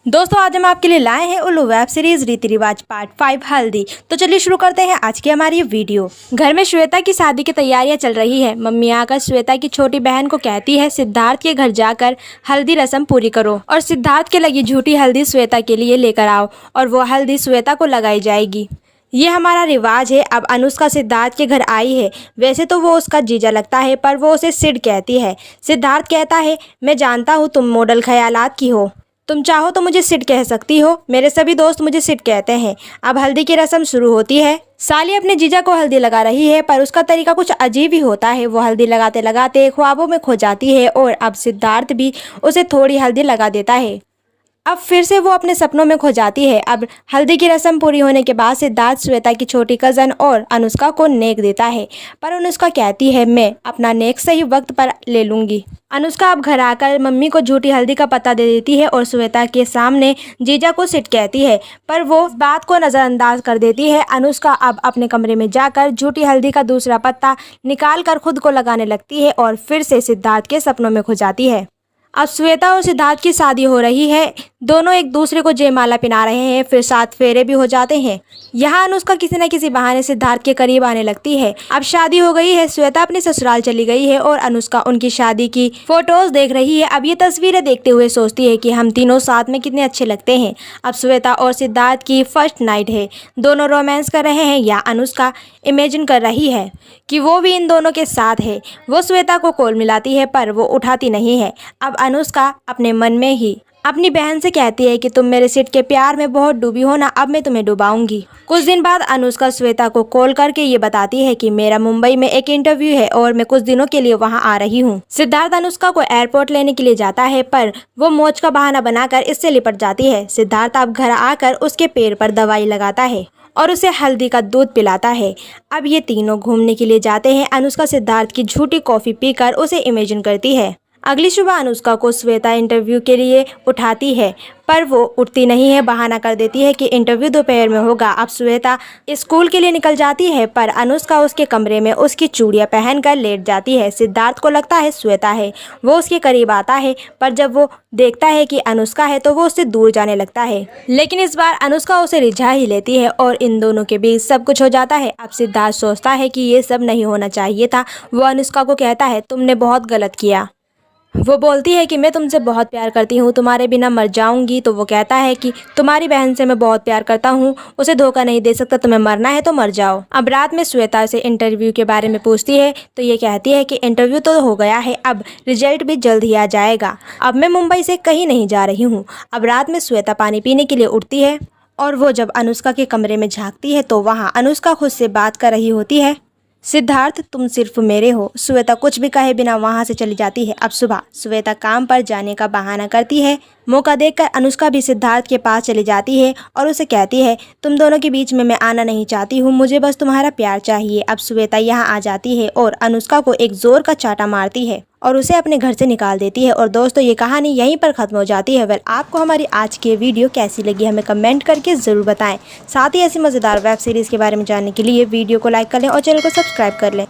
दोस्तों आज हम आपके लिए लाए हैं उल्लू वेब सीरीज रीति रिवाज पार्ट 5 हल्दी। तो चलिए शुरू करते हैं आज की हमारी वीडियो। घर में श्वेता की शादी की तैयारियां चल रही है। मम्मी आकर श्वेता की छोटी बहन को कहती है सिद्धार्थ के घर जाकर हल्दी रस्म पूरी करो और सिद्धार्थ के लगी झूठी हल्दी श्वेता के लिए लेकर आओ और वो हल्दी श्वेता को लगाई जाएगी। ये हमारा रिवाज है। अब अनुष्का सिद्धार्थ के घर आई है। वैसे तो वो उसका जीजा लगता है पर वो उसे सिड कहती है। सिद्धार्थ कहता है मैं जानता हूँ तुम मॉडल ख्यालात की हो, तुम चाहो तो मुझे सिड कह सकती हो, मेरे सभी दोस्त मुझे सिड कहते हैं। अब हल्दी की रस्म शुरू होती है। साली अपने जीजा को हल्दी लगा रही है पर उसका तरीका कुछ अजीब ही होता है। वो हल्दी लगाते लगाते ख्वाबों में खो जाती है और अब सिद्धार्थ भी उसे थोड़ी हल्दी लगा देता है। अब फिर से वो अपने सपनों में खो जाती है। अब हल्दी की रस्म पूरी होने के बाद सिद्धार्थ श्वेता की छोटी कज़न और अनुष्का को नेक देता है पर अनुष्का कहती है मैं अपना नेक सही वक्त पर ले लूँगी। अनुष्का अब घर आकर मम्मी को झूठी हल्दी का पता दे देती है और श्वेता के सामने जीजा को सिट कहती है पर वो बात को नज़रअंदाज कर देती है। अनुष्का अब अपने कमरे में जाकर झूठी हल्दी का दूसरा पत्ता निकाल कर खुद को लगाने लगती है और फिर से सिद्धार्थ के सपनों में खो जाती है। अब श्वेता और सिद्धार्थ की शादी हो रही है। दोनों एक दूसरे को जयमाला पहना रहे हैं, फिर 7 फेरे भी हो जाते हैं। यहाँ अनुष्का किसी न किसी बहाने सिद्धार्थ के करीब आने लगती है। अब शादी हो गई है। श्वेता अपने ससुराल चली गई है और अनुष्का उनकी शादी की फोटोज देख रही है। अब ये तस्वीरें देखते हुए सोचती है कि हम तीनों साथ में कितने अच्छे लगते हैं। अब श्वेता और सिद्धार्थ की फर्स्ट नाइट है। दोनों रोमांस कर रहे हैं या अनुष्का इमेजिन कर रही है कि वो भी इन दोनों के साथ है। वो श्वेता को कॉल मिलाती है पर वो उठाती नहीं है। अब अनुष्का अपने मन में ही अपनी बहन से कहती है कि तुम मेरे सिट के प्यार में बहुत डूबी हो ना, अब मैं तुम्हें डुबाऊंगी। कुछ दिन बाद अनुष्का श्वेता को कॉल करके ये बताती है कि मेरा मुंबई में एक इंटरव्यू है और मैं कुछ दिनों के लिए वहां आ रही हूँ। सिद्धार्थ अनुष्का को एयरपोर्ट लेने के लिए जाता है पर वो मौज का बहाना बनाकर इससे लिपट जाती है। सिद्धार्थ अब घर आकर उसके पैर पर दवाई लगाता है और उसे हल्दी का दूध पिलाता है। अब ये तीनों घूमने के लिए जाते हैं। अनुष्का सिद्धार्थ की झूठी कॉफी पीकर उसे इमेजिन करती है। अगली सुबह अनुष्का को श्वेता इंटरव्यू के लिए उठाती है पर वो उठती नहीं है, बहाना कर देती है कि इंटरव्यू दोपहर में होगा। अब श्वेता स्कूल के लिए निकल जाती है पर अनुष्का उसके कमरे में उसकी चूड़ियां पहनकर लेट जाती है। सिद्धार्थ को लगता है श्वेता है, वो उसके करीब आता है पर जब वो देखता है कि अनुष्का है तो वो उससे दूर जाने लगता है। लेकिन इस बार अनुष्का उसे रिझा ही लेती है और इन दोनों के बीच सब कुछ हो जाता है। अब सिद्धार्थ सोचता है कि ये सब नहीं होना चाहिए था। वो अनुष्का को कहता है तुमने बहुत गलत किया। वो बोलती है कि मैं तुमसे बहुत प्यार करती हूँ, तुम्हारे बिना मर जाऊंगी। तो वो कहता है कि तुम्हारी बहन से मैं बहुत प्यार करता हूँ, उसे धोखा नहीं दे सकता, तुम्हें मरना है तो मर जाओ। अब रात में श्वेता से इंटरव्यू के बारे में पूछती है तो ये कहती है कि इंटरव्यू तो हो गया है, अब रिजल्ट भी जल्द ही आ जाएगा, अब मैं मुंबई से कहीं नहीं जा रही हूँ। अब रात में श्वेता पानी पीने के लिए उठती है और वो जब अनुष्का के कमरे में झाँकती है तो वहाँ अनुष्का खुद से बात कर रही होती है। सिद्धार्थ तुम सिर्फ मेरे हो। श्वेता कुछ भी कहे बिना वहां से चली जाती है। अब सुबह श्वेता काम पर जाने का बहाना करती है। मौका देखकर अनुष्का भी सिद्धार्थ के पास चली जाती है और उसे कहती है तुम दोनों के बीच में मैं आना नहीं चाहती हूँ, मुझे बस तुम्हारा प्यार चाहिए। अब श्वेता यहाँ आ जाती है और अनुष्का को एक जोर का चाटा मारती है और उसे अपने घर से निकाल देती है। और दोस्तों ये कहानी यहीं पर ख़त्म हो जाती है। वेल आपको हमारी आज की वीडियो कैसी लगी हमें कमेंट करके ज़रूर बताएं। साथ ही ऐसी मज़ेदार वेब सीरीज़ के बारे में जानने के लिए वीडियो को लाइक कर लें और चैनल को सब्सक्राइब कर लें।